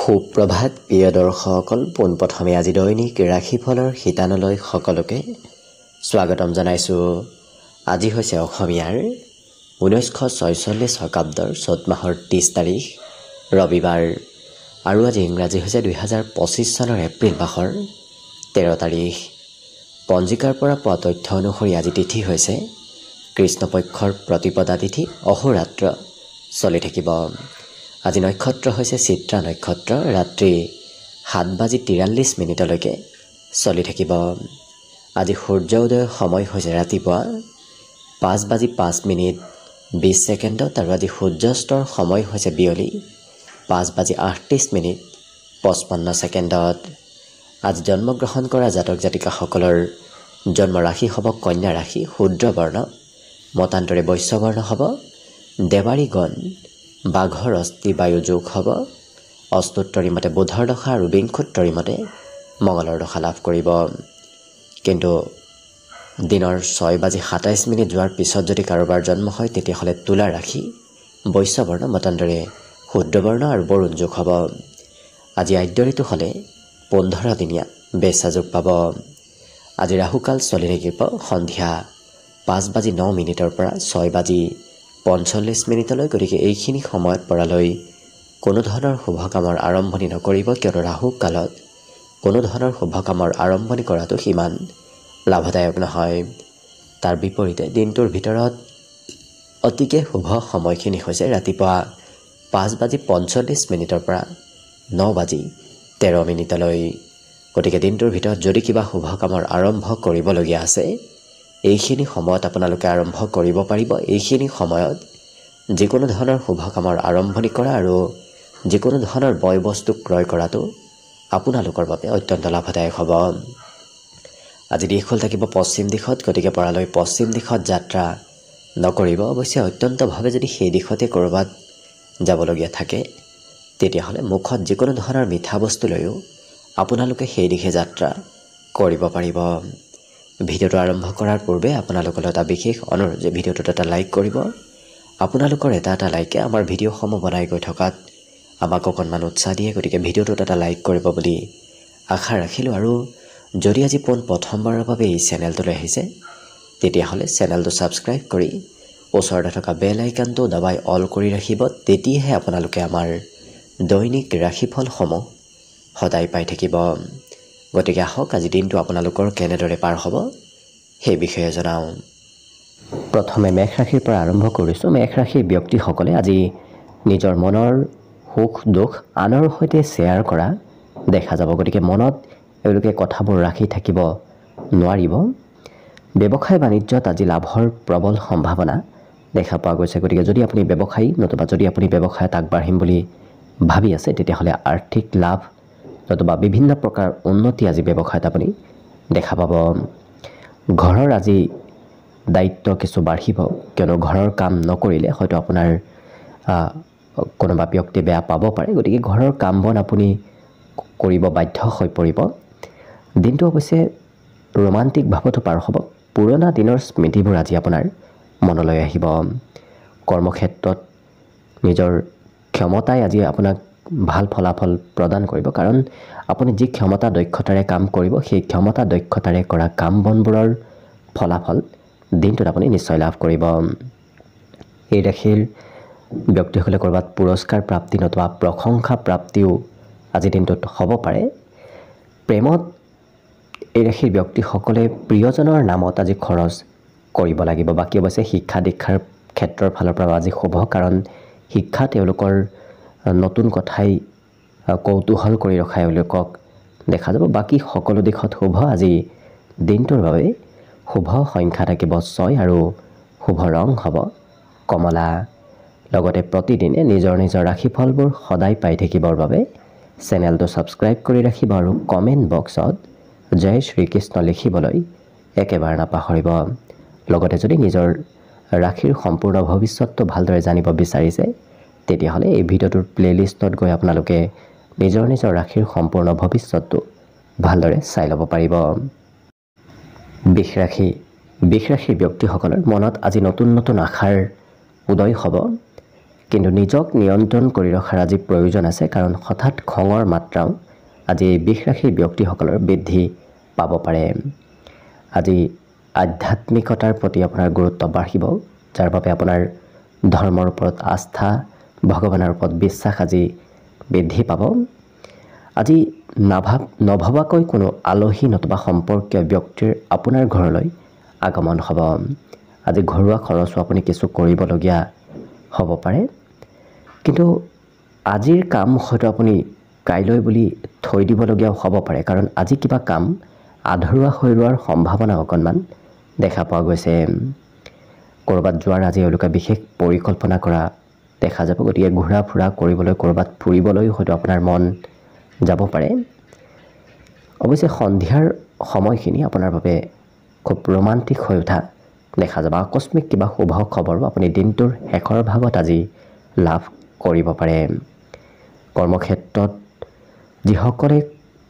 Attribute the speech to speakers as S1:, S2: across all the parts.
S1: সুপ্ৰভাত প্ৰিয় দৰ্শকসকল, পোনপ্ৰথমে আজি দৈনিক ৰাশিফলৰ শিতানলৈ সকলোকে স্বাগতম জনাইছোঁ। আজি হৈছে অসমীয়াৰ 1946 শকাব্দৰ চ'ত মাহৰ 30 তাৰিখ ৰবিবাৰ আৰু আজি ইংৰাজী হৈছে 2025 চনৰ এপ্ৰিল মাহৰ 13 তাৰিখ। পঞ্জিকাৰ পৰা পোৱা তথ্য অনুসৰি আজি তিথি হৈছে কৃষ্ণপক্ষৰ প্ৰতিপদা তিথি, অহোৰাত্ৰ চলি থাকিব। আজি নক্ষত্ৰ হৈছে চিত্ৰা নক্ষত্ৰ, ৰাত্ৰি 7:43 চলি থাকিব। আজি সূৰ্য উদয়ৰ সময় হৈছে ৰাতিপুৱা 5:05 আৰু আজি সূৰ্যাস্তৰ সময় হৈছে বিয়লি 5:38 আজি জন্মগ্ৰহণ কৰা জাতক জাতিকাসকলৰ জন্ম ৰাশি হ'ব কন্যা ৰাশি, শূদ্ৰ বৰ্ণ, মতান্তৰে বৈশ্য বৰ্ণ হ'ব, দেৱাৰী গণ, বাঘৰ অস্থি বায়ু যোগ হ'ব, অষ্টোত্তৰী মতে বুধৰ দশা আৰু বিংশোত্তৰী মতে মঙলৰ দশা লাভ কৰিব। কিন্তু দিনৰ 6:27 যোৱাৰ পিছত যদি কাৰোবাৰ জন্ম হয় তেতিয়াহ'লে তুলা ৰাশি, বৈশ্য বৰ্ণ, মতান্তৰে শূদ্ৰ বৰ্ণ আৰু বৰুণ যোগ হ'ব। আজি আদ্য ঋতু হ'লে 15 দিনীয়া বেচা যোগ পাব। আজি ৰাহুকাল চলি থাকিব সন্ধিয়া 5:09 পৰা 6:45। গতিকে এইখিনি সময়ত পৰালৈ কোনো ধৰণৰ শুভ কামৰ আৰম্ভণি নকৰিব, কিয়নো ৰাহু কালত কোনো ধৰণৰ শুভ কামৰ আৰম্ভণি কৰাটো সিমান লাভদায়ক নহয়। তাৰ বিপৰীতে দিনটোৰ ভিতৰত অতিকে শুভ সময়খিনি হৈছে ৰাতিপুৱা 5:45 পৰা 9:13। গতিকে দিনটোৰ ভিতৰত যদি কিবা শুভ কামৰ আৰম্ভ কৰিবলগীয়া আছে এইখিনি সময়ত আপোনালোকে আৰম্ভ কৰিব পাৰিব। এইখিনি সময়ত যিকোনো ধৰণৰ শুভ কামৰ আৰম্ভণি কৰা আৰু যিকোনো ধৰণৰ বয় বস্তু ক্ৰয় কৰাটো আপোনালোকৰ বাবে অত্যন্ত লাভদায়ক হ'ব। আজি দিশ হ'ল থাকিব পশ্চিম দিশত, গতিকে পৰালৈ পশ্চিম দিশত যাত্ৰা নকৰিব। অৱশ্যে অত্যন্তভাৱে যদি সেই দিশতে ক'ৰবাত যাবলগীয়া থাকে তেতিয়াহ'লে মুখত যিকোনো ধৰণৰ মিঠা বস্তু লৈও আপোনালোকে সেই দিশে যাত্ৰা কৰিব পাৰিব। ভিডিঅ'টো আৰম্ভ কৰাৰ পূৰ্বে আপোনালোকলৈ এটা বিশেষ অনুৰোধ যে ভিডিঅ'টোত এটা লাইক কৰিব। আপোনালোকৰ এটা লাইকে আমাৰ ভিডিঅ'সমূহ বনাই গৈ থকাত আমাক অকণমান উৎসাহ দিয়ে। গতিকে ভিডিঅ'টোত এটা লাইক কৰিব বুলি আশা ৰাখিলোঁ। আৰু যদি আজি প্ৰথমবাৰৰ বাবে এই চেনেলটোলৈ আহিছে তেতিয়াহ'লে চেনেলটো ছাবস্ক্ৰাইব কৰি ওচৰতে থকা বেল আইকনটো দবাই অল কৰি ৰাখিব। তেতিয়াহে আপোনালোকে আমাৰ দৈনিক ৰাশিফলসমূহ সদায় পাই থাকিব। গতিকে আহক আজি দিনটো আপোনালোকৰ কেনেদৰে পাৰ হ'ব সেই বিষয়ে জনাওঁ। প্ৰথমে মেষ ৰাশিৰ পৰা আৰম্ভ কৰিছোঁ। মেষ ৰাশিৰ ব্যক্তিসকলে আজি নিজৰ মনৰ সুখ দুখ আনৰ সৈতে শ্বেয়াৰ কৰা দেখা যাব। গতিকে মনত এওঁলোকে কথাবোৰ ৰাখি থাকিব নোৱাৰিব। ব্যৱসায় বাণিজ্যত আজি লাভৰ প্ৰবল সম্ভাৱনা দেখা পোৱা গৈছে। গতিকে যদি আপুনি ব্যৱসায়ী নতুবা যদি আপুনি ব্যৱসায়ত আগবাঢ়িম বুলি ভাবি আছে তেতিয়াহ'লে আৰ্থিক লাভ নতুবা বিভিন্ন প্ৰকাৰ উন্নতি আজি ব্যৱসায়ত আপুনি দেখা পাব। ঘৰৰ আজি দায়িত্ব কিছু বাঢ়িব, কিয়নো ঘৰৰ কাম নকৰিলে হয়তো আপোনাৰ কোনোবা ব্যক্তি বেয়া পাব পাৰে। গতিকে ঘৰৰ কাম বন আপুনি কৰিব বাধ্য হৈ পৰিব। দিনটো অৱশ্যে ৰোমান্টিক ভাৱতো পাৰ হ'ব। পুৰণা দিনৰ স্মৃতিবোৰ আজি আপোনাৰ মনলৈ আহিব। কৰ্মক্ষেত্ৰত নিজৰ ক্ষমতাই আজি আপোনাক ভাল ফলাফল প্ৰদান কৰিব, কাৰণ আপুনি যি ক্ষমতা দক্ষতাৰে কাম কৰিব সেই ক্ষমতা দক্ষতাৰে কৰা কাম বনবোৰৰ ফলাফল দিনটোত আপুনি নিশ্চয় লাভ কৰিব। এই ৰাশিৰ ব্যক্তিসকলে ক'ৰবাত পুৰস্কাৰ প্ৰাপ্তি নতুবা প্ৰশংসা প্ৰাপ্তিও আজি দিনটোত হ'ব পাৰে। প্ৰেমত এই ৰাশিৰ ব্যক্তিসকলে প্ৰিয়জনৰ নামত আজি খৰচ কৰিব লাগিব। বাকী অৱশ্যে শিক্ষা দীক্ষাৰ ক্ষেত্ৰৰ ফালৰ পৰা আজি শুভ, কাৰণ শিক্ষা তেওঁলোকৰ নতুন কথাই কৌতূহল কৰি ৰখাই এওঁলোকক দেখা যাব। বাকী সকলো দিশত শুভ। আজি দিনটোৰ বাবে শুভ সংখ্যা থাকিব 6 আৰু শুভ ৰং হ'ব কমলা। লগতে প্ৰতিদিনে নিজৰ ৰাশিফলবোৰ সদায় পাই থাকিবৰ বাবে চেনেলটো ছাবস্ক্ৰাইব কৰি ৰাখিব আৰু কমেণ্ট বক্সত জয় শ্ৰীকৃষ্ণ লিখিবলৈ একেবাৰে নাপাহৰিব। লগতে যদি নিজৰ ৰাশিৰ সম্পূৰ্ণ ভৱিষ্যতটো ভালদৰে জানিব বিচাৰিছে তেতিয়াহ'লে এই ভিডিঅ'টোৰ প্লে'লিষ্টত গৈ আপোনালোকে নিজৰ ৰাশিৰ সম্পূৰ্ণ ভৱিষ্যতটো ভালদৰে চাই ল'ব পাৰিব। বৃষ ৰাশিৰ ব্যক্তিসকলৰ মনত আজি নতুন আশাৰ উদয় হ'ব। কিন্তু নিজক নিয়ন্ত্ৰণ কৰি ৰখাৰ আজি প্ৰয়োজন আছে, কাৰণ হঠাৎ খঙৰ মাত্ৰাও আজি এই বৃষ ৰাশিৰ ব্যক্তিসকলৰ বৃদ্ধি পাব পাৰে। আজি আধ্যাত্মিকতাৰ প্ৰতি আপোনাৰ গুৰুত্ব বাঢ়িব, যাৰ বাবে আপোনাৰ ধৰ্মৰ ওপৰত আস্থা, ভগৱানৰ ওপৰত বিশ্বাস আজি বৃদ্ধি পাব। আজি নভবাকৈ কোনো আলহী নতুবা সম্পৰ্কীয় ব্যক্তিৰ আপোনাৰ ঘৰলৈ আগমন হ'ব। আজি ঘৰুৱা খৰচো আপুনি কিছু কৰিবলগীয়া হ'ব পাৰে, কিন্তু আজিৰ কাম হয়তো আপুনি কাইলৈ বুলি থৈ দিবলগীয়াও হ'ব পাৰে, কাৰণ আজি কিবা কাম আধৰুৱা হৈ ৰোৱাৰ সম্ভাৱনা অকণমান দেখা পোৱা গৈছে। ক'ৰবাত যোৱাৰ আজি এওঁলোকে বিশেষ পৰিকল্পনা কৰা দেখা যাব, গতিকে ঘূৰা ফুৰা কৰিবলৈ, ক'ৰবাত ফুৰিবলৈ হয়তো আপোনাৰ মন যাব পাৰে। অৱশ্যে সন্ধিয়াৰ সময়খিনি আপোনাৰ বাবে খুব ৰোমান্টিক হৈ উঠা দেখা যাব। আকস্মিক কিবা শুভ খবৰো আপুনি দিনটোৰ শেষৰ ভাগত আজি লাভ কৰিব পাৰে। কৰ্মক্ষেত্ৰত যিসকলে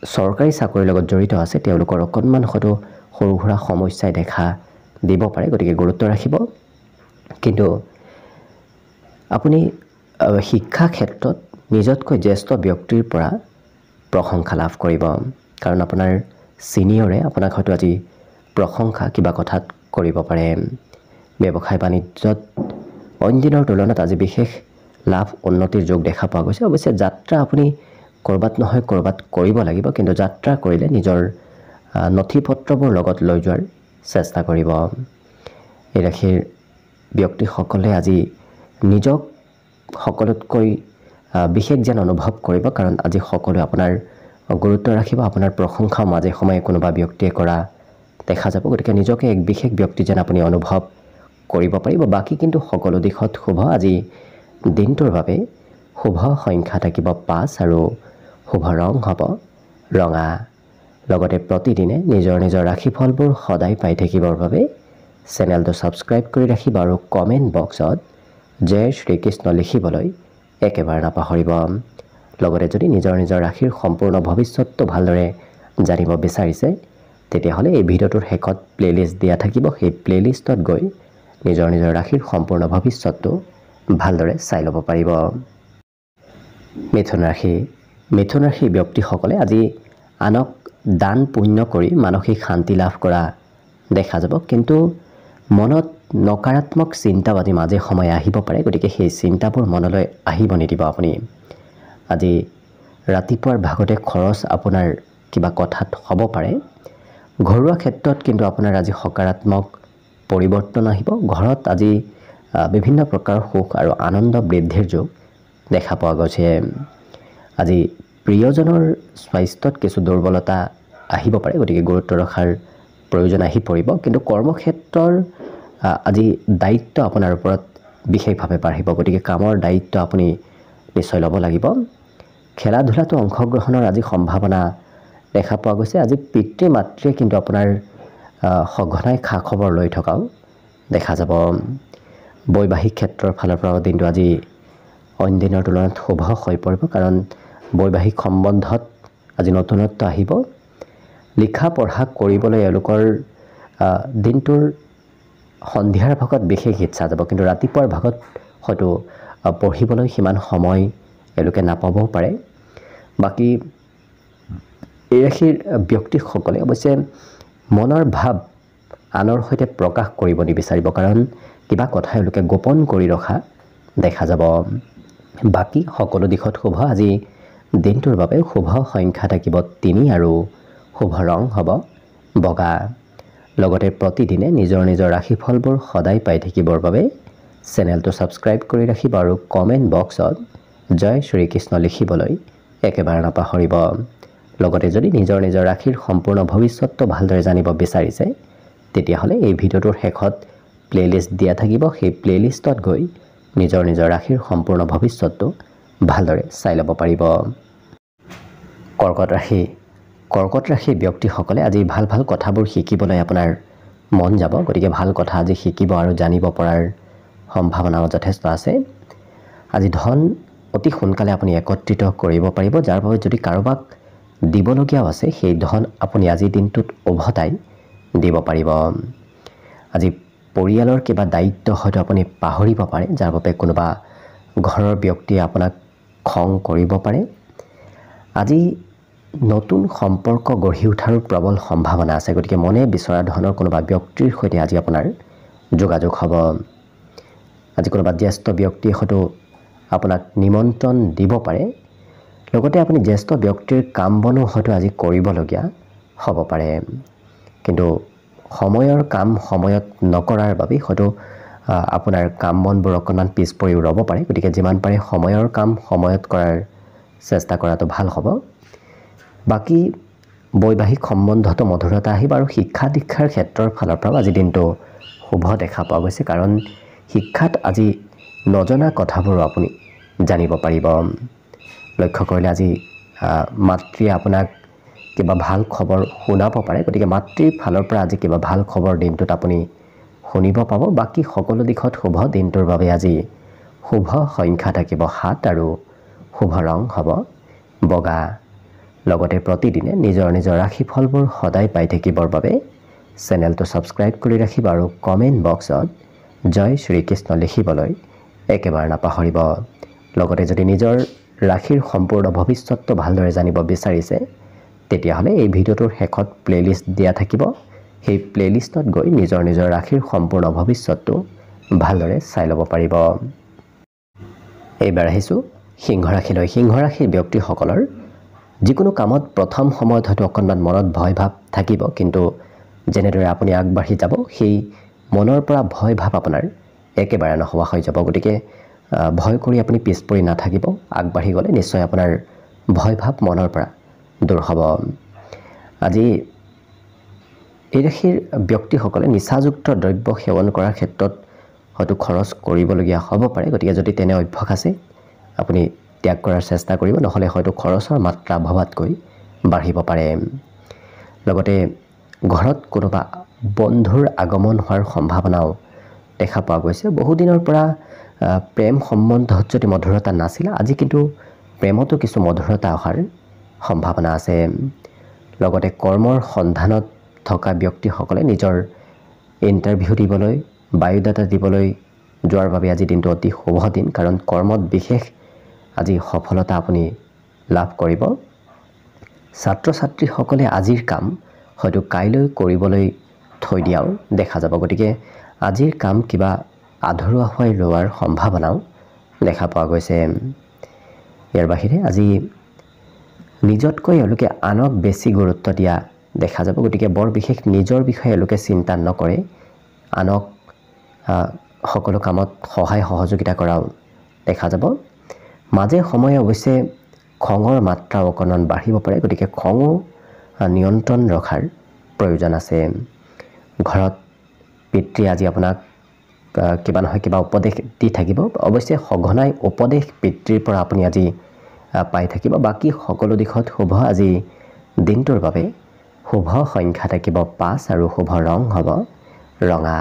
S1: চৰকাৰী চাকৰিৰ লগত জড়িত আছে তেওঁলোকৰ অকণমান হয়তো সৰু সুৰা সমস্যাই দেখা দিব পাৰে, গতিকে গুৰুত্ব ৰাখিব। কিন্তু আপুনি শিক্ষা ক্ষেত্ৰত নিজতকৈ জ্যেষ্ঠ ব্যক্তিৰ পৰা প্ৰশংসা লাভ কৰিব, কাৰণ আপোনাৰ ছিনিয়ৰে আপোনাক হয়তো আজি প্ৰশংসা কিবা কথাত কৰিব পাৰে। ব্যৱসায় বাণিজ্যত অইন দিনৰ তুলনাত আজি বিশেষ লাভ উন্নতিৰ যোগ দেখা পোৱা গৈছে। অৱশ্যে যাত্ৰা আপুনি ক'ৰবাত নহয় ক'ৰবাত কৰিব লাগিব, কিন্তু যাত্ৰা কৰিলে নিজৰ নথি পত্ৰবোৰ লগত লৈ যোৱাৰ চেষ্টা কৰিব। এই ৰাশিৰ ব্যক্তিসকলে আজি নিজক সকলোতকৈ বিশেষ যেন অনুভৱ কৰিব, কাৰণ আজি সকলোৱে আপোনাৰ গুৰুত্ব ৰাখিব। আপোনাৰ প্ৰশংসাও মাজে সময়ে কোনোবা ব্যক্তিয়ে কৰা দেখা যাব, গতিকে নিজকে এক বিশেষ ব্যক্তি যেন আপুনি অনুভৱ কৰিব পাৰিব। বাকী কিন্তু সকলো দিশত শুভ। আজি দিনটোৰ বাবে শুভ সংখ্যা থাকিব 5 আৰু শুভ ৰং হ'ব ৰঙা। লগতে প্ৰতিদিনে নিজৰ নিজৰ ৰাশিফলবোৰ সদায় পাই থাকিবৰ বাবে চেনেলটো ছাবস্ক্ৰাইব কৰি ৰাখিব আৰু কমেণ্ট বক্সত জয় শ্ৰীকৃষ্ণ লিখিবলৈ একেবাৰে নাপাহৰিব। লগতে যদি নিজৰ নিজৰ ৰাশিৰ সম্পূৰ্ণ ভৱিষ্যতটো ভালদৰে জানিব বিচাৰিছে, তেতিয়াহ'লে এই ভিডিঅ'টোৰ শেষত প্লে'লিষ্ট দিয়া থাকিব। সেই প্লে'লিষ্টত গৈ নিজৰ নিজৰ ৰাশিৰ সম্পূৰ্ণ ভৱিষ্যতটো ভালদৰে চাই ল'ব পাৰিব। মিথুন ৰাশিৰ ব্যক্তিসকলে আজি আনক দান পুণ্য কৰি মানসিক শান্তি লাভ কৰা দেখা যাব, কিন্তু মনত নকাৰাত্মক চিন্তাও আজি মাজে সময়ে আহিব পাৰে, গতিকে সেই চিন্তাবোৰ মনলৈ আহিব নিদিব আপুনি। আজি ৰাতিপুৱাৰ ভাগতে খৰচ আপোনাৰ কিবা কথাত হ'ব পাৰে। ঘৰুৱা ক্ষেত্ৰত কিন্তু আপোনাৰ আজি সকাৰাত্মক পৰিৱৰ্তন আহিব। ঘৰত আজি বিভিন্ন প্ৰকাৰৰ সুখ আৰু আনন্দ বৃদ্ধিৰ যোগ দেখা পোৱা গৈছে। আজি প্ৰিয়জনৰ স্বাস্থ্যত কিছু দুৰ্বলতা আহিব পাৰে, গতিকে গুৰুত্ব ৰখাৰ প্ৰয়োজন আহি পৰিব। কিন্তু কৰ্মক্ষেত্ৰৰ আজি দায়িত্ব আপোনাৰ ওপৰত বিশেষভাৱে বাঢ়িব, গতিকে কামৰ দায়িত্ব আপুনি নিশ্চয় ল'ব লাগিব। খেলা ধূলাতো অংশগ্ৰহণৰ আজি সম্ভাৱনা দেখা পোৱা গৈছে। আজি পিতৃ মাতৃয়ে কিন্তু আপোনাৰ সঘনাই খা খবৰ লৈ থকাও দেখা যাব। বৈবাহিক ক্ষেত্ৰৰ ফালৰ পৰাও দিনটো আজি অইন দিনৰ তুলনাত শুভ হৈ পৰিব, কাৰণ বৈবাহিক সম্বন্ধত আজি নতুনত্ব আহিব। লিখা পঢ়া কৰিবলৈ এওঁলোকৰ দিনটোৰ সন্ধিয়াৰ ভাগত বিশেষ ইচ্ছা যাব, কিন্তু ৰাতিপুৱাৰ ভাগত হয়তো পঢ়িবলৈ সিমান সময় এওঁলোকে নাপাবও পাৰে। বাকী এই ৰাশিৰ ব্যক্তিসকলে অৱশ্যে মনৰ ভাৱ আনৰ সৈতে প্ৰকাশ কৰিব নিবিচাৰিব, কাৰণ কিবা কথা এওঁলোকে গোপন কৰি ৰখা দেখা যাব। বাকী সকলো দিশত শুভ। আজি দিনটোৰ বাবে শুভ সংখ্যা থাকিব 3 আৰু শুভ ৰং হ'ব বগা। লগতে প্ৰতিদিনে নিজৰ নিজৰ ৰাশিফলবোৰ সদায় পাই থাকিবৰ বাবে চেনেলটো ছাবস্ক্ৰাইব কৰি ৰাখিব আৰু কমেণ্ট বক্সত জয় শ্ৰীকৃষ্ণ লিখিবলৈ একেবাৰে নাপাহৰিব। লগতে যদি নিজৰ নিজৰ ৰাশিৰ সম্পূৰ্ণ ভৱিষ্যতটো ভালদৰে জানিব বিচাৰিছে, তেতিয়াহ'লে এই ভিডিঅ'টোৰ শেষত প্লে'লিষ্ট দিয়া থাকিব। সেই প্লে'লিষ্টত গৈ নিজৰ নিজৰ ৰাশিৰ সম্পূৰ্ণ ভৱিষ্যতটো ভালদৰে চাই ল'ব পাৰিব। কৰ্কট ৰাশিৰ ব্যক্তিসকলে আজি ভাল ভাল কথাবোৰ শিকিবলৈ আপোনাৰ মন যাব, গতিকে ভাল কথা আজি শিকিব আৰু জানিব পৰাৰ সম্ভাৱনাও যথেষ্ট আছে। আজি ধন অতি সোনকালে আপুনি একত্ৰিত কৰিব পাৰিব, যাৰ বাবে যদি কাৰোবাক দিবলগীয়াও আছে সেই ধন আপুনি আজিৰ দিনটোত উভতাই দিব পাৰিব। আজি পৰিয়ালৰ কিবা দায়িত্ব হয়তো আপুনি পাহৰিব পাৰে, যাৰ বাবে কোনোবা ঘৰৰ ব্যক্তিয়ে আপোনাক খং কৰিব পাৰে। আজি নতুন সম্পৰ্ক গঢ়ি উঠাৰো প্ৰবল সম্ভাৱনা আছে। গতিকে মনে বিচৰা ধৰণৰ কোনোবা ব্যক্তিৰ সৈতে আজি আপোনাৰ যোগাযোগ হ'ব। আজি কোনোবা জ্যেষ্ঠ ব্যক্তিয়ে হয়তো আপোনাক নিমন্ত্ৰণ দিব পাৰে। লগতে আপুনি জ্যেষ্ঠ ব্যক্তিৰ কাম বনো হয়তো আজি কৰিবলগীয়া হ'ব পাৰে। কিন্তু সময়ৰ কাম সময়ত নকৰাৰ বাবে হয়তো আপোনাৰ কাম বনবোৰ অকণমান পিছ পৰি ৰ'ব পাৰে। গতিকে যিমান পাৰে সময়ৰ কাম সময়ত কৰাৰ চেষ্টা কৰাটো ভাল হ'ব। বাকী বৈবাহিক সম্বন্ধতো মধুৰতা আহিব আৰু শিক্ষা দীক্ষাৰ ক্ষেত্ৰৰ ফালৰ পৰাও আজি দিনটো শুভ দেখা পোৱা গৈছে। কাৰণ শিক্ষাত আজি নজনা কথাবোৰো আপুনি জানিব পাৰিব। লক্ষ্য কৰিলে আজি মাতৃয়ে আপোনাক কিবা ভাল খবৰ শুনাব পাৰে। গতিকে মাতৃৰ ফালৰ পৰা আজি কিবা ভাল খবৰ দিনটোত আপুনি শুনিব পাব। বাকী সকলো দিশত শুভ। দিনটোৰ বাবে আজি শুভ সংখ্যা থাকিব 7 আৰু শুভ ৰং হ'ব বগা। লগতে প্ৰতিদিনে নিজৰ নিজৰ ৰাশিফলবোৰ সদায় পাই থাকিবৰ বাবে চেনেলটো ছাবস্ক্ৰাইব কৰি ৰাখিব আৰু কমেণ্ট বক্সত জয় শ্ৰীকৃষ্ণ লিখিবলৈ একেবাৰে নাপাহৰিব। লগতে যদি নিজৰ ৰাশিৰ সম্পূৰ্ণ ভৱিষ্যতটো ভালদৰে জানিব বিচাৰিছে তেতিয়াহ'লে এই ভিডিঅ'টোৰ শেষত প্লেলিষ্ট দিয়া থাকিব। সেই প্লেলিষ্টত গৈ নিজৰ নিজৰ ৰাশিৰ সম্পূৰ্ণ ভৱিষ্যতটো ভালদৰে চাই ল'ব পাৰিব। এইবাৰ আহিছোঁ সিংহ ৰাশিলৈ। সিংহ ৰাশিৰ ব্যক্তিসকলৰ যিকোনো কামত প্ৰথম সময়ত হয়তো অকণমান মনত ভয় ভাৱ থাকিব, কিন্তু যেনেদৰে আপুনি আগবাঢ়ি যাব সেই মনৰ পৰা ভয় ভাৱ আপোনাৰ একেবাৰে নোহোৱা হৈ যাব। গতিকে ভয় কৰি আপুনি পিছ পৰি নাথাকিব। আগবাঢ়ি গ'লে নিশ্চয় আপোনাৰ ভয় ভাৱ মনৰ পৰা দূৰ হ'ব। আজি এই ৰাশিৰ ব্যক্তিসকলে নিচাযুক্ত দ্ৰব্য সেৱন কৰাৰ ক্ষেত্ৰত হয়তো খৰচ কৰিবলগীয়া হ'ব পাৰে। গতিকে যদি তেনে অভ্যাস আছে আপুনি ত্যাগ কৰাৰ চেষ্টা কৰিব, নহ'লে হয়তো খৰচৰ মাত্ৰা ভবাতকৈ বাঢ়িব পাৰে। লগতে ঘৰত কোনোবা বন্ধুৰ আগমন হোৱাৰ সম্ভাৱনাও দেখা পোৱা গৈছে। বহুদিনৰ পৰা প্ৰেম সম্বন্ধত যদি মধুৰতা নাছিল, আজি কিন্তু প্ৰেমতো কিছু মধুৰতা অহাৰ সম্ভাৱনা আছে। লগতে কৰ্মৰ সন্ধানত থকা ব্যক্তিসকলে নিজৰ ইণ্টাৰভিউ দিবলৈ, বায়'ডাটা দিবলৈ যোৱাৰ বাবে আজি দিনটো অতি শুভ দিন। কাৰণ কৰ্মত বিশেষ আজি সফলতা আপুনি লাভ কৰিব। ছাত্ৰ ছাত্ৰীসকলে আজিৰ কাম হয়তো কাইলৈ কৰিবলৈ থৈ দিয়াও দেখা যাব। গতিকে আজিৰ কাম কিবা আধৰুৱা হৈ লোৱাৰ সম্ভাৱনাও দেখা পোৱা গৈছে। ইয়াৰ বাহিৰে আজি নিজতকৈ এওঁলোকে আনক বেছি গুৰুত্ব দিয়া দেখা যাব। গতিকে বৰ বিশেষ নিজৰ বিষয়ে এওঁলোকে চিন্তা নকৰে, আনক সকলো কামত সহায় সহযোগিতা কৰাও দেখা যাব। মাজে সময়ে অৱশ্যে খঙৰ মাত্ৰা অকণমান বাঢ়িব পাৰে। গতিকে খঙো নিয়ন্ত্ৰণ ৰখাৰ প্ৰয়োজন আছে। ঘৰত পিতৃয়ে আজি আপোনাক কিবা নহয় কিবা উপদেশ দি থাকিব। অৱশ্যে সঘনাই উপদেশ পিতৃৰ পৰা আপুনি আজি পাই থাকিব। বাকী সকলো দিশত শুভ। আজি দিনটোৰ বাবে শুভ সংখ্যা থাকিব 5 আৰু শুভ ৰং হ'ব ৰঙা।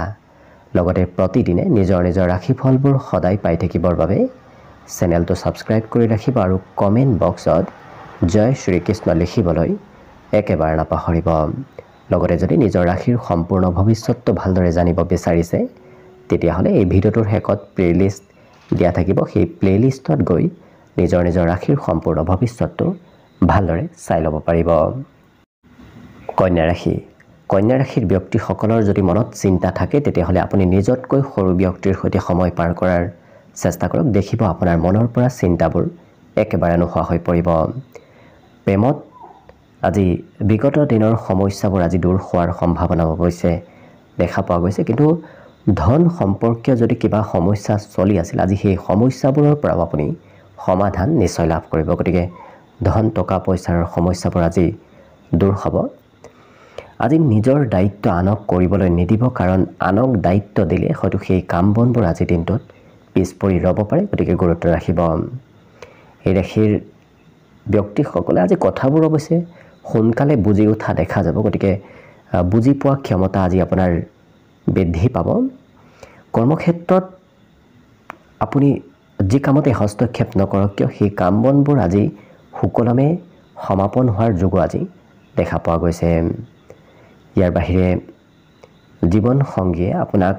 S1: লগতে প্ৰতিদিনে নিজৰ নিজৰ ৰাশিফলবোৰ সদায় পাই থাকিবৰ বাবে চেনেলটো ছাবস্ক্ৰাইব কৰি ৰাখিব আৰু কমেণ্ট বক্সত জয় শ্ৰীকৃষ্ণ লিখিবলৈ একেবাৰে নাপাহৰিব। লগতে যদি নিজৰ ৰাশিৰ সম্পূৰ্ণ ভৱিষ্যতটো ভালদৰে জানিব বিচাৰিছে তেতিয়াহ'লে এই ভিডিঅ'টোৰ শেষত প্লেলিষ্ট দিয়া থাকিব। সেই প্লেলিষ্টত গৈ নিজৰ নিজৰ ৰাশিৰ সম্পূৰ্ণ ভৱিষ্যতটো ভালদৰে চাই ল'ব পাৰিব। কন্যা ৰাশি। কন্যা ৰাশিৰ ব্যক্তিসকলৰ যদি মনত চিন্তা থাকে তেতিয়াহ'লে আপুনি নিজতকৈ সৰু ব্যক্তিৰ সৈতে সময় পাৰ কৰাৰ চেষ্টা কৰক। দেখিব আপোনাৰ মনৰ পৰা চিন্তাবোৰ একেবাৰে নোহোৱা হৈ পৰিব। প্ৰেমত আজি বিগত দিনৰ সমস্যাবোৰ আজি দূৰ হোৱাৰ সম্ভাৱনা অৱশ্যে দেখা পোৱা গৈছে। কিন্তু ধন সম্পৰ্কীয় যদি কিবা সমস্যা চলি আছিল, আজি সেই সমস্যাবোৰৰ পৰাও আপুনি সমাধান নিশ্চয় লাভ কৰিব। গতিকে ধন টকা পইচাৰ সমস্যাবোৰ আজি দূৰ হ'ব। আজি নিজৰ দায়িত্ব আনক কৰিবলৈ নিদিব, কাৰণ আনক দায়িত্ব দিলে হয়তো সেই কাম বনবোৰ আজিৰ দিনটোত পিছ পৰি ৰ'ব পাৰে। গতিকে গুৰুত্ব ৰাখিব। এই ৰাশিৰ ব্যক্তিসকলে আজি কথাবোৰ অৱশ্যে সোনকালে বুজি উঠা দেখা যাব। গতিকে বুজি পোৱা ক্ষমতা আজি আপোনাৰ বৃদ্ধি পাব। কৰ্মক্ষেত্ৰত আপুনি যি কামতে হস্তক্ষেপ নকৰক কিয় সেই কাম বনবোৰ আজি সুকলমে সমাপন হোৱাৰ যোগো আজি দেখা পোৱা গৈছে। ইয়াৰ বাহিৰে জীৱন সংগীয়ে আপোনাক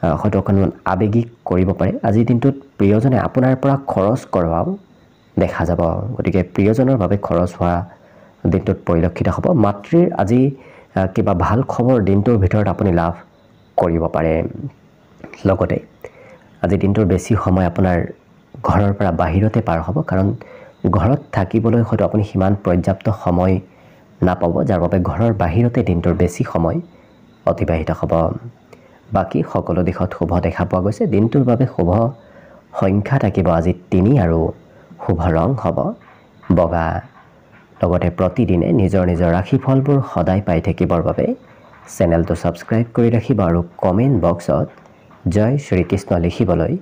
S1: হয়তো অকণমান আৱেগিক কৰিব পাৰে আজিৰ দিনটোত প্ৰিয়জনে আপোনাৰ পৰা খৰচ কৰোৱাও দেখা যাব গতিকে প্ৰিয়জনৰ বাবে খৰচ হোৱা দিনটোত পৰিলক্ষিত হ'ব মাতৃৰ আজি কিবা ভাল খবৰ দিনটোৰ ভিতৰত আপুনি লাভ কৰিব পাৰে লগতে আজি দিনটোৰ বেছি সময় আপোনাৰ ঘৰৰ পৰা বাহিৰতে পাৰ হ'ব কাৰণ ঘৰত থাকিবলৈ হয়তো আপুনি সিমান পৰ্যাপ্ত সময় নাপাব যাৰ বাবে ঘৰৰ বাহিৰতে দিনটোৰ বেছি সময় অতিবাহিত হ'ব বাকি সকলো দিশত শুভ দেখা পোৱা গৈছে দিনটোৰ বাবে শুভ সংখ্যা থাকিব আজি 3 আৰু শুভ ৰং হ'ব বগা লগতে প্ৰতিদিনে নিজৰ ৰাশিফলবোৰ সদায় পাই থাকিবৰ বাবে চেনেলটো সাবস্ক্ৰাইব কৰি ৰাখিব আৰু কমেন্ট বক্সত জয় শ্ৰীকৃষ্ণ লিখিবলৈ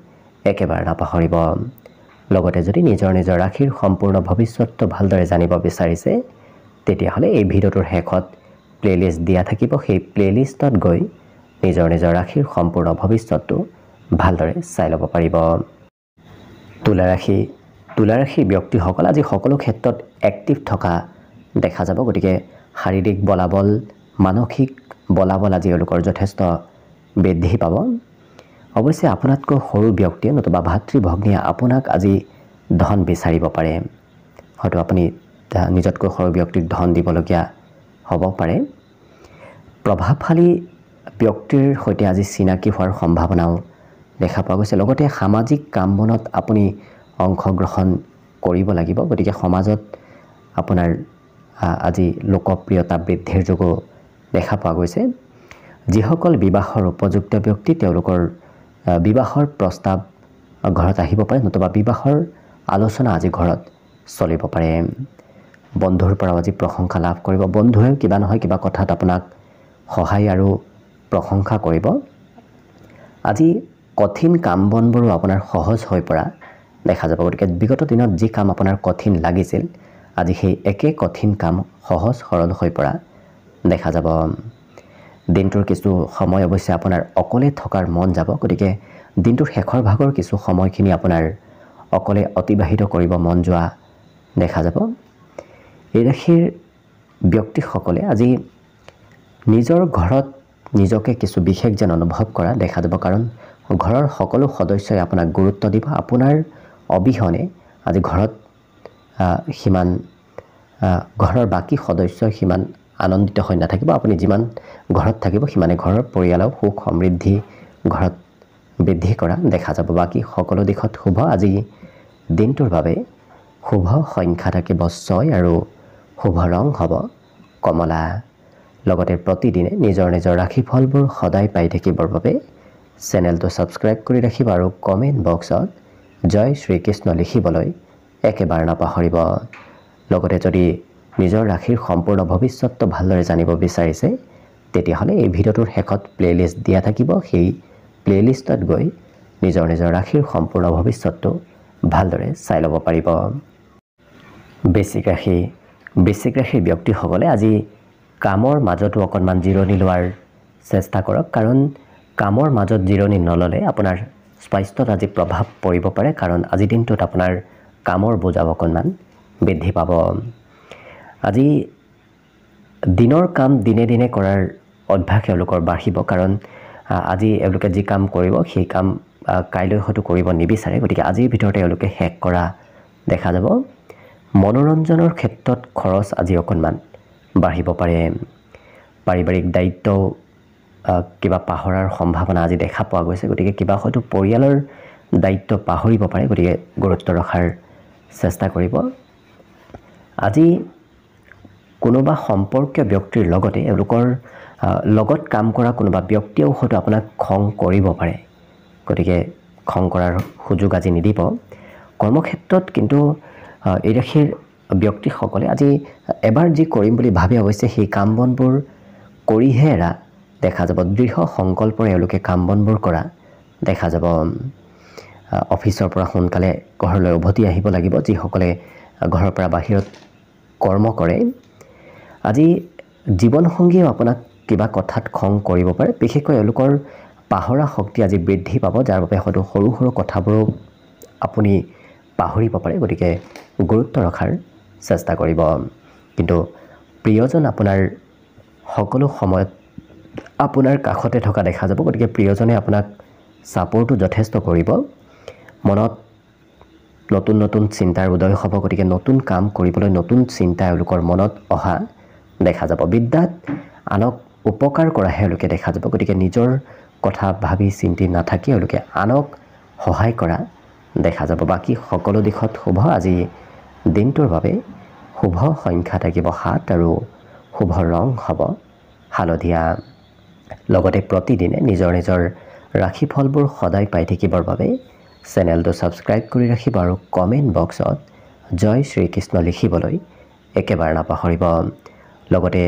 S1: একেবাৰে নাপাহৰিব লগতে যদি নিজৰ ৰাশিৰ সম্পূৰ্ণ ভৱিষ্যতটো ভালদৰে জানিব বিচাৰিছে তেতিয়াহলে এই ভিডিওটোৰ শেষত প্লেলিষ্ট দিয়া থাকিব সেই প্লেলিষ্টত গৈ নিজৰ ৰাশিৰ সম্পূৰ্ণ ভৱিষ্যতটো ভালদৰে চাই ল'ব পাৰিব তুলা ৰাশি ব্যক্তিসকল আজি সকলো ক্ষেত্ৰত এক্টিভ থকা দেখা যাব গতিকে শাৰীৰিক বলাবল মানসিক বলাবল আজি এওঁলোকৰ যথেষ্ট বৃদ্ধি পাব অৱশ্যে আপোনাতকৈ সৰু ব্যক্তি নতুবা ভাতৃ ভগ্নীয়ে আপোনাক আজি ধন বিচাৰিব পাৰে হয়তো আপুনি নিজতকৈ সৰু ব্যক্তিক ধন দিবলগীয়া হ'ব পাৰে প্ৰভাৱশালী ব্যক্তিৰ সৈতে আজি চিনাকি হোৱাৰ সম্ভাৱনাও দেখা পোৱা গৈছে লগতে সামাজিক কামবনত আপুনি অংশগ্ৰহণ কৰিব লাগিব গতিকে সমাজত আপোনাৰ আজি লোকপ্ৰিয়তা বৃদ্ধিৰ যোগো দেখা পোৱা গৈছে যিসকল বিবাহৰ উপযুক্ত ব্যক্তি তেওঁলোকৰ বিবাহৰ প্ৰস্তাৱ ঘৰত আহিব পাৰে নতুবা বিবাহৰ আলোচনা আজি ঘৰত চলিব পাৰে বন্ধুৰ পৰা আজি প্ৰশংসা লাভ কৰিব বন্ধুৱে কিবা নহয় কিবা কথাত আপোনাক সহায় আৰু প্ৰশংসা কৰিব আজি কঠিন কামবনবোৰো আপোনাৰ সহজ হৈ পৰা দেখা যাব গতিকে বিগত দিনত যি কাম আপোনাৰ কঠিন লাগিছিল আজি সেই একে কঠিন কাম সহজ সৰল হৈ পৰা দেখা যাব দিনটোৰ কিছু সময় অৱশ্যে আপোনাৰ অকলে থকাৰ মন যাব গতিকে দিনটোৰ শেষৰ ভাগৰ কিছু সময়খিনি আপোনাৰ অকলে অতিবাহিত কৰিব মন যোৱা দেখা যাব এই ৰাশিৰ ব্যক্তিসকলে আজি নিজৰ ঘৰত নিজকে কিছু বিশেষ যেন অনুভৱ কৰা দেখা যাব কাৰণ ঘৰৰ সকলো সদস্যই আপোনাক গুৰুত্ব দিব আপোনাৰ অবিহনে আজি ঘৰত সিমান ঘৰৰ বাকি সদস্যই সিমান আনন্দিত হৈ নাথাকিব আপুনি যিমান ঘৰত থাকিব সিমানে ঘৰৰ পৰিয়ালৰ সুখ সমৃদ্ধি ঘৰত বৃদ্ধি কৰা দেখা যাব বাকি সকলো দিশত শুভ আজি দিনটোৰ বাবে শুভ সংখ্যা থাকিব 6 আৰু শুভ ৰং হ'ব কমলা লগতে প্ৰতিদিনে নিজৰ ৰাশিফলবোৰ সদায় পাই থাকিবৰ বাবে চেনেলটো সাবস্ক্ৰাইব কৰি ৰাখিব আৰু কমেন্ট বক্সত জয় শ্ৰীকৃষ্ণ লিখিবলৈ একেবাৰে নাপাহৰিব লগতে যদি নিজৰ ৰাশিৰ সম্পূৰ্ণ ভৱিষ্যতটো ভালদৰে জানিব বিচাৰিছে তেতিয়াহলে এই ভিডিওটোৰ শেষত প্লেলিষ্ট দিয়া থাকিব সেই প্লেলিষ্টত গৈ নিজৰ ৰাশিৰ সম্পূৰ্ণ ভৱিষ্যতটো ভালদৰে চাই ল'ব পাৰিব বৃশ্চিক ৰাশিৰ ব্যক্তিসকলে আজি কামৰ মাজতো অকণমান জিৰণি লোৱাৰ চেষ্টা কৰক কাৰণ কামৰ মাজত জিৰণি নললে আপোনাৰ স্বাস্থ্যত আজি প্ৰভাৱ পৰিব পাৰে কাৰণ আজি দিনটোত আপোনাৰ কামৰ বোজা অকণমান বৃদ্ধি পাব আজি দিনৰ কাম দিনে কৰাৰ অভ্যাস এওঁলোকৰ বাঢ়িব কাৰণ আজি এওঁলোকে যি কাম কৰিব সেই কাম কাইলৈ হয়তো কৰিব নিবিচাৰে গতিকে আজিৰ ভিতৰতে এওঁলোকে শেষ কৰা দেখা যাব মনোৰঞ্জনৰ ক্ষেত্ৰত খৰচ আজি অকণমান বাঢ়িব পাৰে পাৰিবাৰিক দায়িত্ব কিবা পাহৰাৰ সম্ভাৱনা আজি দেখা পোৱা গৈছে গতিকে কিবা হয়তো পৰিয়ালৰ দায়িত্ব পাহৰিব পাৰে গতিকে গুৰুত্ব ৰখাৰ চেষ্টা কৰিব আজি কোনোবা সম্পৰ্কীয় ব্যক্তিৰ লগতে এওঁলোকৰ লগত কাম কৰা কোনোবা ব্যক্তিয়েও হয়তো আপোনাক খং কৰিব পাৰে গতিকে খং কৰাৰ সুযোগ আজি নিদিব কৰ্মক্ষেত্ৰত কিন্তু এই ৰাশিৰ ব্যক্তিসকলে আজি এবাৰ যি কৰিম বুলি ভাবে অৱশ্যে সেই কাম বনবোৰ কৰিহে এৰা দেখা যাব দৃঢ় সংকল্পৰে এওঁলোকে কাম বনবোৰ কৰা দেখা যাব অফিচৰ পৰা সোনকালে ঘৰলৈ উভতি আহিব লাগিব যিসকলে ঘৰৰ পৰা বাহিৰত কৰ্ম কৰে আজি জীৱনসংগীয়েও আপোনাক কিবা কথাত খং কৰিব পাৰে বিশেষকৈ এওঁলোকৰ পাহৰা শক্তি আজি বৃদ্ধি পাব যাৰ বাবে হয়তো সৰু কথাবোৰো আপুনি পাহৰিব পাৰে গতিকে গুৰুত্ব ৰখাৰ চেষ্টা কৰিব কিন্তু প্ৰিয়জন আপোনাৰ সকলো সময়ত আপোনাৰ কাষতে থকা দেখা যাব গতিকে প্ৰিয়জনে আপোনাক ছাপোৰ্টো যথেষ্ট কৰিব মনত নতুন নতুন চিন্তাৰ উদয় হ'ব গতিকে নতুন কাম কৰিবলৈ নতুন চিন্তা এওঁলোকৰ মনত অহা দেখা যাব বিদ্যাত আনক উপকাৰ কৰাহে এওঁলোকে দেখা যাব গতিকে নিজৰ কথা ভাবি চিন্তি নাথাকি এওঁলোকে আনক সহায় কৰা দেখা যাব বাকী সকলো দিশত শুভ আজি দিনটোৰ বাবে শুভ সংখ্যা থাকিব 7 আৰু শুভ ৰং হ'ব হালধীয়া লগতে প্ৰতিদিনে নিজৰ নিজৰ ৰাশিফলবোৰ সদায় পাই থাকিবৰ বাবে চেনেলটো ছাবস্ক্ৰাইব কৰি ৰাখিব আৰু কমেণ্ট বক্সত জয় শ্ৰীকৃষ্ণ লিখিবলৈ একেবাৰে নাপাহৰিব লগতে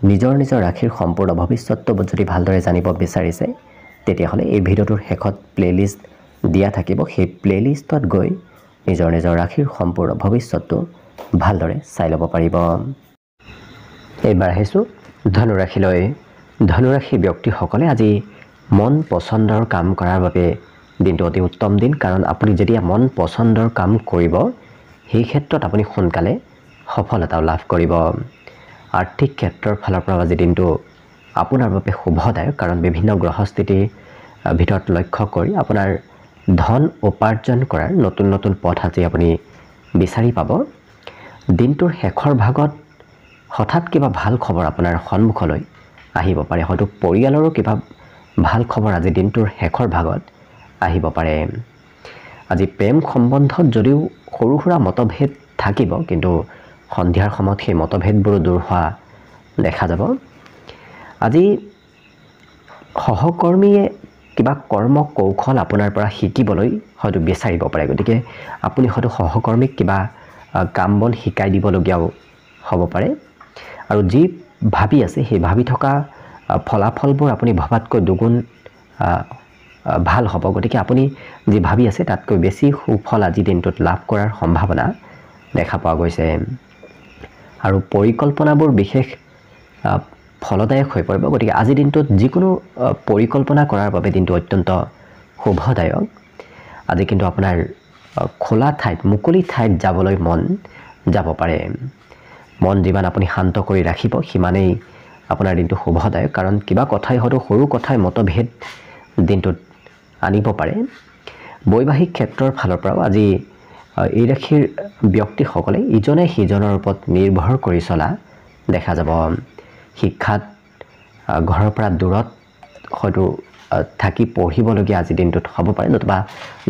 S1: নিজৰ নিজৰ ৰাশিৰ সম্পূৰ্ণ ভৱিষ্যতটো যদি ভালদৰে জানিব বিচাৰিছে তেতিয়াহ'লে এই ভিডিঅ'টোৰ শেষত প্লেলিষ্ট দিয়া থাকিব সেই প্লেলিষ্টত গৈ নিজৰ নিজৰ ৰাশিৰ সম্পূৰ্ণ ভৱিষ্যতটো ভালদৰে চাই ল'ব পাৰিব এইবাৰ আহিছোঁ ধনুৰাশিলৈ ধনুৰাশি ব্যক্তিসকলে আজি মন পচন্দৰ কাম কৰাৰ বাবে দিনটো অতি উত্তম দিন কাৰণ আপুনি যেতিয়া মন পচন্দৰ কাম কৰিব সেই ক্ষেত্ৰত আপুনি সোনকালে সফলতাও লাভ কৰিব আৰ্থিক ক্ষেত্ৰৰ ফালৰ পৰা আজি দিনটো আপোনাৰ বাবে শুভদায়ক কাৰণ বিভিন্ন গ্ৰহস্থিতিৰ ভিতৰত লক্ষ্য কৰি আপোনাৰ ধন উপাৰ্জন কৰাৰ নতুন নতুন পথ আজি আপুনি বিচাৰি পাব দিনটোৰ শেষৰ ভাগত হঠাৎ কিবা ভাল খবৰ আপোনাৰ সন্মুখলৈ আহিব পাৰে হয়তো পৰিয়ালৰো কিবা ভাল খবৰ আজি দিনটোৰ শেষৰ ভাগত আহিব পাৰে আজি প্ৰেম সম্বন্ধত যদিও সৰু সুৰা মতভেদ থাকিব কিন্তু সন্ধিয়াৰ সময়ত সেই মতভেদবোৰ দূৰ হোৱা দেখা যাব আজি সহকৰ্মীয়ে কিবা কৰ্ম কৌশল আপোনাৰ পৰা শিকিবলৈ হয়তো বিচাৰিব পাৰে গতিকে আপুনি হয়তো সহকৰ্মীক কিবা কাম বন শিকাই দিবলগীয়াও হ'ব পাৰে আৰু যি ভাবি আছে সেই ভাবি থকা ফলাফলবোৰ আপুনি ভবাতকৈ দুগুণ ভাল হ'ব গতিকে আপুনি যি ভাবি আছে তাতকৈ বেছি সুফল আজি দিনটোত লাভ কৰাৰ সম্ভাৱনা দেখা পোৱা গৈছে আৰু পৰিকল্পনাবোৰ বিশেষ ফলদায়ক হৈ পৰিব গতিকে আজি দিনটোত যিকোনো পৰিকল্পনা কৰাৰ বাবে দিনটো অত্যন্ত শুভদায়ক আজি কিন্তু আপোনাৰ খোলা ঠাইত মুকলি ঠাইত যাবলৈ মন যাব পাৰে মন যিমান আপুনি শান্ত কৰি ৰাখিব সিমানেই আপোনাৰ দিনটো শুভদায়ক কাৰণ কিবা কথাই হয়তো সৰু কথাই মতভেদ দিনটোত আনিব পাৰে বৈবাহিক ক্ষেত্ৰৰ ফালৰ পৰাও আজি এই ৰাশিৰ ব্যক্তিসকলে ইজনে সিজনৰ ওপৰত নিৰ্ভৰ কৰি চলা দেখা যাব শিক্ষাত ঘৰৰ পৰা দূৰত হয়তো থাকি পঢ়িবলগীয়া আজি দিনটোত হ'ব পাৰে নতুবা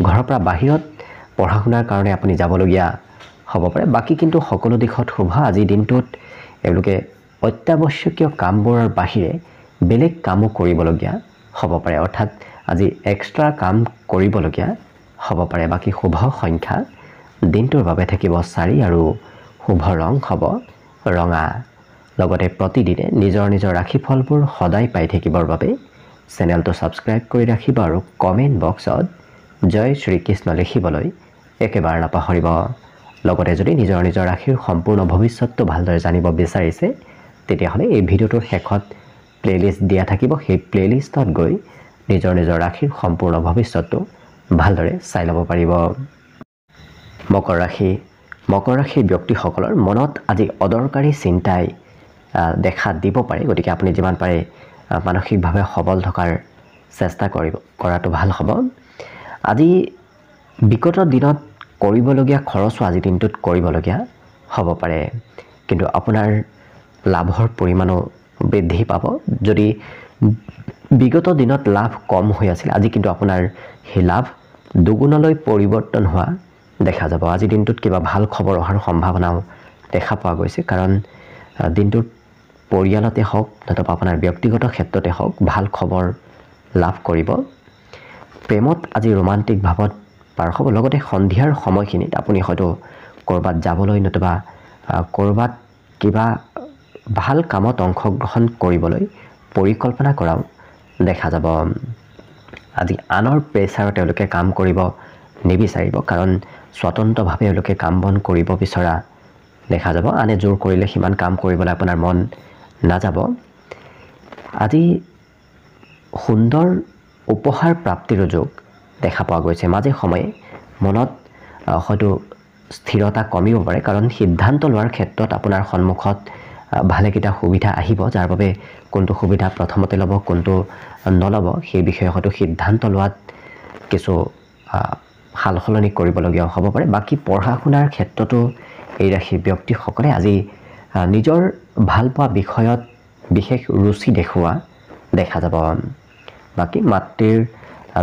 S1: ঘৰৰ পৰা বাহিৰত পঢ়া শুনাৰ কাৰণে আপুনি যাবলগীয়া হ'ব পাৰে বাকী কিন্তু সকলো দিশত শুভ আজি দিনটোত এওঁলোকে অত্যাৱশ্যকীয় কামবোৰৰ বাহিৰে বেলেগ কামো কৰিবলগীয়া হ'ব পাৰে অৰ্থাৎ আজি এক্সট্ৰা কাম কৰিবলগীয়া হ'ব পাৰে বাকী শুভ সংখ্যা দিনটোৰ বাবে থাকিব 4 আৰু শুভ ৰং হ'ব ৰঙা লগতে প্ৰতিদিনে নিজৰ নিজৰ ৰাশিফলবোৰ সদায় পাই থাকিবৰ বাবে চেনেলটো ছাবস্ক্ৰাইব কৰি ৰাখিব আৰু কমেণ্ট বক্সত জয় শ্ৰীকৃষ্ণ লিখিবলৈ একেবাৰে নাপাহৰিব লগতে যদি নিজৰ নিজৰ ৰাশিৰ সম্পূৰ্ণ ভৱিষ্যতটো ভালদৰে জানিব বিচাৰিছে তেতিয়াহ'লে এই ভিডিঅ'টোৰ শেষত প্লেলিষ্ট দিয়া থাকিব সেই প্লেলিষ্টত গৈ নিজৰ নিজৰ ৰাশিৰ সম্পূৰ্ণ ভৱিষ্যতটো ভালদৰে চাই ল'ব পাৰিব মকৰ ৰাশি ব্যক্তিসকলৰ মনত আজি অদৰকাৰী চিন্তাই দেখা দিব পাৰে গতিকে আপুনি যিমান পাৰে মানসিকভাৱে সবল থকাৰ চেষ্টা কৰাটো ভাল হ'ব আজি বিগত দিনত কৰিবলগীয়া খৰচো আজি দিনটোত কৰিবলগীয়া হ'ব পাৰে কিন্তু আপোনাৰ লাভৰ পৰিমাণো বৃদ্ধি পাব যদি বিগত দিনত লাভ কম হৈ আছিল আজি কিন্তু আপোনাৰ সেই লাভ দুগুণলৈ পৰিৱৰ্তন হোৱা দেখা যাব আজি দিনটোত কিবা ভাল খবৰ অহাৰ সম্ভাৱনাও দেখা পোৱা গৈছে কাৰণ দিনটোত পৰিয়ালতে হওক নতুবা আপোনাৰ ব্যক্তিগত ক্ষেত্ৰতে হওক ভাল খবৰ লাভ কৰিব প্ৰেমত আজি ৰোমান্টিক ভাৱত পাৰ হ'ব লগতে সন্ধিয়াৰ সময়খিনিত আপুনি হয়তো ক'ৰবাত যাবলৈ নতুবা ক'ৰবাত কিবা ভাল কামত অংশগ্ৰহণ কৰিবলৈ পৰিকল্পনা কৰাও দেখা যাব আজি আনৰ প্ৰেছাৰত তেওঁলোকে কাম কৰিব নিবিচাৰিব কাৰণ স্বতন্ত্ৰভাৱে তেওঁলোকে কাম বন কৰিব বিচৰা দেখা যাব আনে জোৰ কৰিলে সিমান কাম কৰিবলৈ আপোনাৰ মন নাযাব আজি সুন্দৰ উপহাৰ প্ৰাপ্তিৰ যোগ দেখা পোৱা গৈছে মাজে সময়ে মনত হয়তো স্থিৰতা কমিব পাৰে কাৰণ সিদ্ধান্ত লোৱাৰ ক্ষেত্ৰত আপোনাৰ সন্মুখত ভালেকেইটা সুবিধা আহিব, যাৰ বাবে কোনটো সুবিধা প্ৰথমতে ল'ব কোনটো নল'ব সেই বিষয়ে হয়তো সিদ্ধান্ত লোৱাত কিছু সাল সলনি কৰিবলগীয়া হ'ব পাৰে। বাকী পঢ়া শুনাৰ ক্ষেত্ৰতো এই ৰাশিৰ ব্যক্তিসকলে আজি নিজৰ ভালপোৱা বিষয়ত বিশেষ ৰুচি দেখুওৱা দেখা যাব। বাকী মাতৃৰ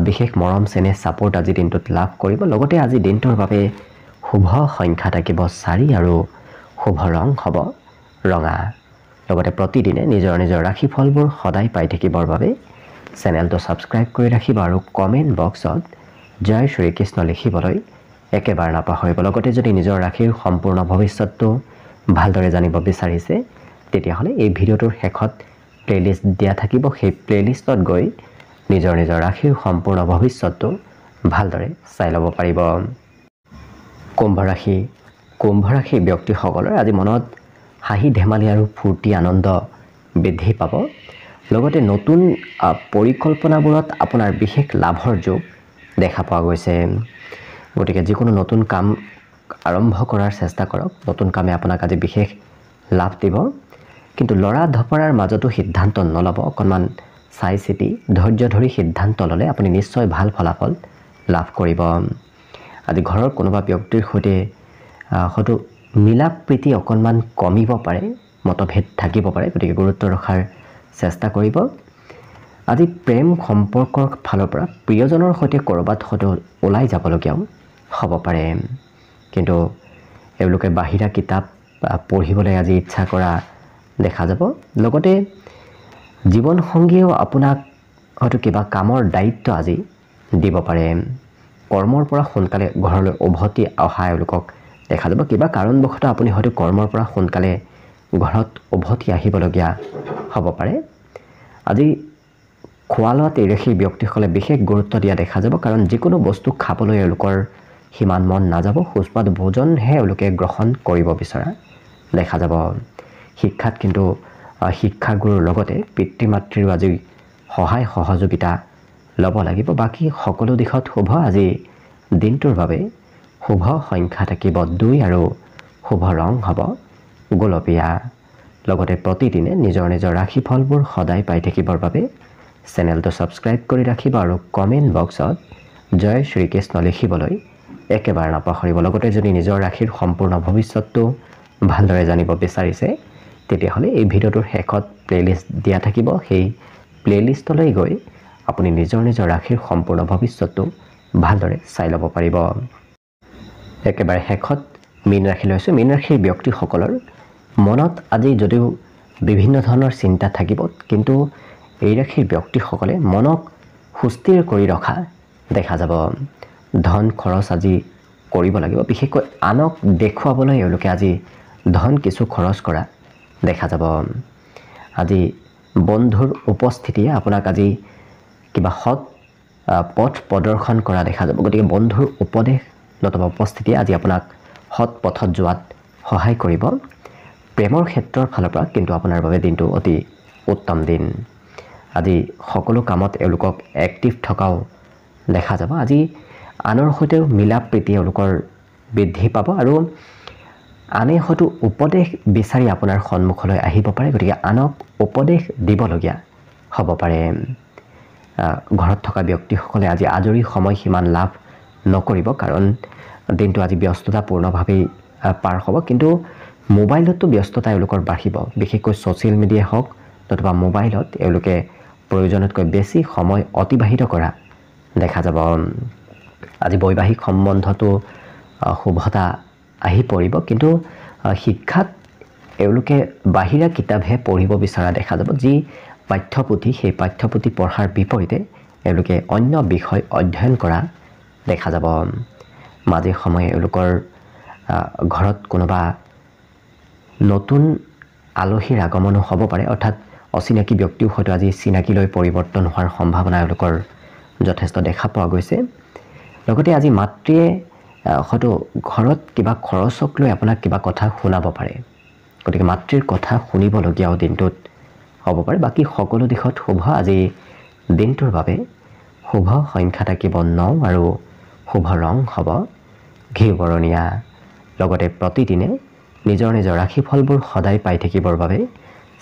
S1: বিশেষ মৰম চেনেহ ছাপোৰ্ট আজি দিনটোত লাভ কৰিব। লগতে আজি দিনটোৰ বাবে শুভ সংখ্যা থাকিব 4 আৰু শুভ ৰং হ'ব ৰঙা। লগতে প্ৰতিদিনে নিজৰ নিজৰ ৰাশিফলবোৰ সদায় পাই থাকিবৰ বাবে চেনেলটো ছাবস্ক্ৰাইব কৰি ৰাখিব আৰু কমেণ্ট বক্সত জয় শ্ৰীকৃষ্ণ লিখিবলৈ একেবাৰে নাপাহৰিব। লগতে যদি নিজৰ ৰাশিৰ সম্পূৰ্ণ ভৱিষ্যতটো ভালদৰে জানিব বিচাৰিছে তেতিয়াহ'লে এই ভিডিঅ'টোৰ শেষত প্লেলিষ্ট দিয়া থাকিব, সেই প্লেলিষ্টত গৈ নিজৰ নিজৰ ৰাশিৰ সম্পূৰ্ণ ভৱিষ্যতটো ভালদৰে চাই ল'ব পাৰিব। কুম্ভ ৰাশিৰ ব্যক্তিসকলৰ আজি মনত হাঁহি ধেমালি আৰু ফূৰ্তি আনন্দ বৃদ্ধি পাব। লগতে নতুন পৰিকল্পনাবোৰত আপোনাৰ বিশেষ লাভৰ যোগ দেখা পোৱা গৈছে। গতিকে যিকোনো নতুন কাম আৰম্ভ কৰাৰ চেষ্টা কৰক, নতুন কামে আপোনাক আজি বিশেষ লাভ দিব। কিন্তু লৰা ধপৰাৰ মাজতো সিদ্ধান্ত নল'ব, অকণমান চাই চিতি ধৈৰ্য ধৰি সিদ্ধান্ত ল'লে আপুনি নিশ্চয় ভাল ফলাফল লাভ কৰিব। আজি ঘৰৰ কোনোবা ব্যক্তিৰ সৈতে হয়তো মিলা প্ৰীতি অকণমান কমিব পাৰে, মতভেদ থাকিব পাৰে, গতিকে গুৰুত্ব ৰখাৰ চেষ্টা কৰিব। আজি প্ৰেম সম্পৰ্কৰ ফালৰ পৰা প্ৰিয়জনৰ সৈতে ক'ৰবাত হয়তো ওলাই যাবলগীয়াও হ'ব পাৰে। কিন্তু এওঁলোকে বাহিৰা কিতাপ পঢ়িবলৈ আজি ইচ্ছা কৰা দেখা যাব। লগতে জীৱনসংগীয়েও আপোনাক হয়তো কিবা কামৰ দায়িত্ব আজি দিব পাৰে। কৰ্মৰ পৰা সোনকালে ঘৰলৈ উভতি অহা এওঁলোকক দেখা যাব। কিবা কাৰণবশতঃ আপুনি হয়তো কৰ্মৰ পৰা সোনকালে ঘৰত উভতি আহিবলগীয়া হ'ব পাৰে। আজি খোৱা লোৱাত এই ৰাশিৰ ব্যক্তিসকলে বিশেষ গুৰুত্ব দিয়া দেখা যাব, কাৰণ যিকোনো বস্তু খাবলৈ এওঁলোকৰ সিমান মন নাযাব, সুস্বাদ ভোজনহে এওঁলোকে গ্ৰহণ কৰিব বিচৰা দেখা যাব। শিক্ষাত কিন্তু শিক্ষাগুৰুৰ লগতে পিতৃ মাতৃৰো আজি সহায় সহযোগিতা ল'ব লাগিব। বাকী সকলো দিশত শুভ। আজি দিনটোৰ বাবে শুভ সংখ্যা থাকিব 2 আৰু শুভ ৰং হ'ব গোলপীয়া। লগতে প্ৰতিদিনে নিজৰ নিজৰ ৰাশিফলবোৰ সদায় পাই থাকিবৰ বাবে চেনেলটো ছাবস্ক্ৰাইব কৰি ৰাখিব আৰু কমেণ্ট বক্সত জয় শ্ৰীকৃষ্ণ লিখিবলৈ একেবাৰে নাপাহৰিব। লগতে যদি নিজৰ ৰাশিৰ সম্পূৰ্ণ ভৱিষ্যতটো ভালদৰে জানিব বিচাৰিছে তেতিয়াহ'লে এই ভিডিঅ'টোৰ শেষত প্লেলিষ্ট দিয়া থাকিব, সেই প্লেলিষ্টলৈ গৈ আপুনি নিজৰ নিজৰ ৰাশিৰ সম্পূৰ্ণ ভৱিষ্যতটো ভালদৰে চাই ল'ব পাৰিব। একেবাৰে শেষত মীন ৰাশি লৈছোঁ। মীন ৰাশিৰ ব্যক্তিসকলৰ মনত আজি যদিও বিভিন্ন ধৰণৰ চিন্তা থাকিব, কিন্তু এই ৰাশিৰ ব্যক্তিসকলে মনক সুস্থিৰ কৰি ৰখা দেখা যাব। ধন খৰচ আজি কৰিব লাগিব, বিশেষকৈ আনক দেখুৱাবলৈ এওঁলোকে আজি ধন কিছু খৰচ কৰা দেখা যাব। আজি বন্ধুৰ উপস্থিতিয়ে আপোনাক আজি কিবা সৎ পথ প্ৰদৰ্শন কৰা দেখা যাব। গতিকে বন্ধুৰ উপদেশ নতুবা উপস্থিতিয়ে আজি আপোনাক সৎ পথত যোৱাত সহায় কৰিব। প্ৰেমৰ ক্ষেত্ৰৰ ফালৰ পৰা কিন্তু আপোনাৰ বাবে দিনটো অতি উত্তম দিন। আজি সকলো কামত এওঁলোকক এক্টিভ থকাও দেখা যাব। আজি আনৰ সৈতেও মিলা প্ৰীতি এওঁলোকৰ বৃদ্ধি পাব আৰু আনে হয়তো উপদেশ বিচাৰি আপোনাৰ সন্মুখলৈ আহিব পাৰে, গতিকে আনক উপদেশ দিবলগীয়া হ'ব পাৰে। ঘৰত থকা ব্যক্তিসকলে আজি আজৰি সময় সিমান লাভ নকৰিব, কাৰণ দিনটো আজি ব্যস্ততাপূৰ্ণভাৱেই পাৰ হ'ব। কিন্তু মোবাইলতো ব্যস্ততা এওঁলোকৰ বাঢ়িব, বিশেষকৈ ছ'চিয়েল মিডিয়াই হওক নতুবা মোবাইলত এওঁলোকে প্ৰয়োজনতকৈ বেছি সময় অতিবাহিত কৰা দেখা যাব। আজি বৈবাহিক সম্বন্ধতো শুভতা আহি পৰিব, কিন্তু শিক্ষাত এওঁলোকে বাহিৰা কিতাপহে পঢ়িব বিচৰা দেখা যাব। যি পাঠ্যপুথি, সেই পাঠ্যপুথি পঢ়াৰ বিপৰীতে এওঁলোকে অন্য বিষয় অধ্যয়ন কৰা দেখা যাব। মাজে সময়ে এওঁলোকৰ ঘৰত কোনোবা নতুন আলহীৰ আগমনো হ'ব পাৰে, অৰ্থাৎ অচিনাকি ব্যক্তিও হয়তো আজি চিনাকিলৈ পৰিৱৰ্তন হোৱাৰ সম্ভাৱনা এওঁলোকৰ যথেষ্ট দেখা পোৱা গৈছে। লগতে আজি মাতৃয়ে হয়তো ঘৰত কিবা খৰচক লৈ আপোনাক কিবা কথা শুনাব পাৰে, গতিকে মাতৃৰ কথা শুনিবলগীয়াও দিনটোত হ'ব পাৰে। বাকী সকলো দিশত শুভ। আজি দিনটোৰ বাবে শুভ সংখ্যা থাকিব 9 আৰু শুভ ৰং হ'ব ঘিউ বৰণীয়া। লগতে প্ৰতিদিনে নিজৰ ৰাশিফলবোৰ সদায় পাই থাকিবৰ বাবে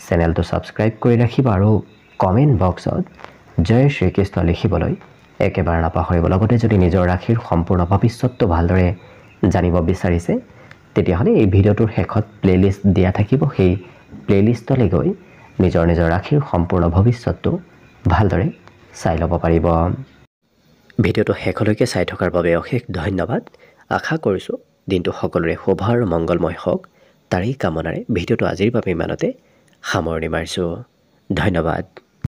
S1: চেনেলটো ছাবস্ক্ৰাইব কৰি ৰাখিব আৰু কমেণ্ট বক্সত জয় শ্ৰীকৃষ্ণ লিখিবলৈ একেবাৰে নাপাহৰিব। লগতে যদি নিজৰ ৰাশিৰ সম্পূৰ্ণ ভৱিষ্যতটো ভালদৰে জানিব বিচাৰিছে তেতিয়াহ'লে এই ভিডিঅ'টোৰ শেষত প্লেলিষ্ট দিয়া থাকিব। সেই প্লেলিষ্টলৈ গৈ নিজৰ ৰাশিৰ সম্পূৰ্ণ ভৱিষ্যতটো ভালদৰে চাই ল'ব পাৰিব। ভিডিঅ'টো শেষলৈকে চাই থকাৰ বাবে অশেষ ধন্যবাদ। আশা কৰিছোঁ দিনটো সকলোৰে শুভ আৰু মংগলময় হওক, তাৰেই কামনাৰে ভিডিঅ'টো আজিৰ বাবে ইমানতে সামৰণি মাৰিছোঁ। ধন্যবাদ।